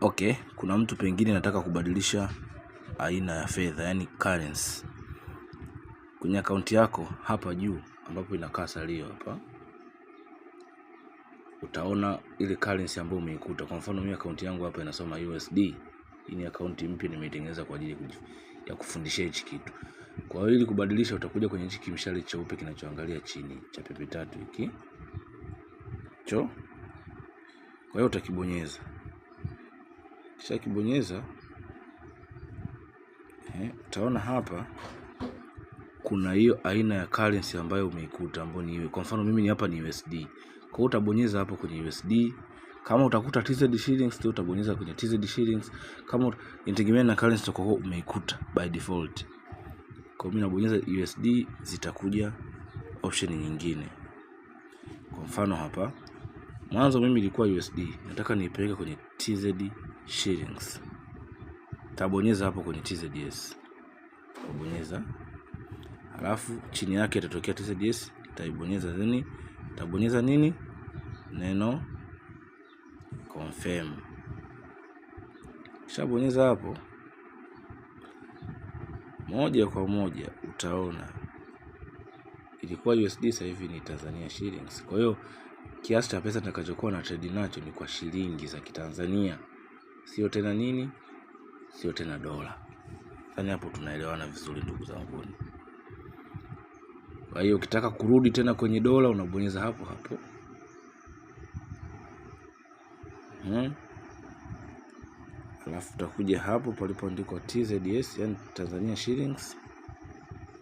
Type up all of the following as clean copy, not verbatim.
Okay, kuna mtu pengine nataka kubadilisha aina ya fedha, yani currency. Kwenye akaunti yako hapa juu ambapo inakaa salio hapa, utaona ile currency ambayo umeikuta. Kwa mfano mimi akaunti yangu hapa inasoma USD. Hii ni akaunti mpya nimeitengeneza kwa ajili ya kufundishia hichi kitu. Kwa hiyo ili kubadilisha utakuja kwenye hichi kimshale cheupe kinachoangalia chini cha pepe tatu hiki. Kwa hiyo utakibonyeza. Kisha kibonyeza, utaona hapa kuna hiyo aina ya currency ambayo umeikuta ambayo ni, kwa mfano mimi ni hapa ni USD. Kwa hiyo utabonyeza hapo kwenye USD. Kama utakuta TZ shillings ndio utabonyeza kwenye TZ shillings. Kama inategemea na currency kwa umeikuta by default. Kwa mimi nabonyeza USD, zitakuja option nyingine. Kwa mfano hapa mwanzo mimi ilikuwa USD, nataka niipeleke kwenye TZ shillings. Tabonyeza hapo kwenye TZS. Tabonyeza. Alafu chini yake itatokea TZS, itaibonyeza nini? Tabonyeza nini? Neno confirm. Kisha bonyeza hapo, moja kwa moja utaona ilikuwa USD, sasa hivi ni Tanzania shillings. Kwa hiyo kiasi cha pesa nitakachokuwa na trade nacho ni kwa shilingi za Kitanzania, sio tena nini, sio tena dola. Yaani hapo tunaelewana vizuri ndugu zangu. Kwa hiyo ukitaka kurudi tena kwenye dola unabonyeza hapo hapo. Alafu utakuja hapo palipoandikwa TZS, yani Tanzania shillings.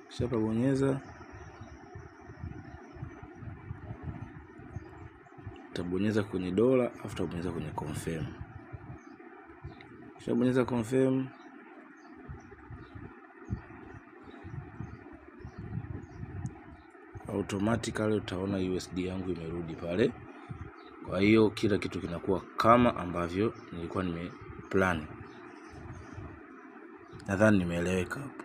Kisha bonyeza, utabonyeza kwenye dola, afu utabonyeza kwenye confirm. Kisha bonyeza confirm, automatically utaona USD yangu imerudi pale. Kwa hiyo kila kitu kinakuwa kama ambavyo nilikuwa nimeplan. Nadhani nimeeleweka hapo.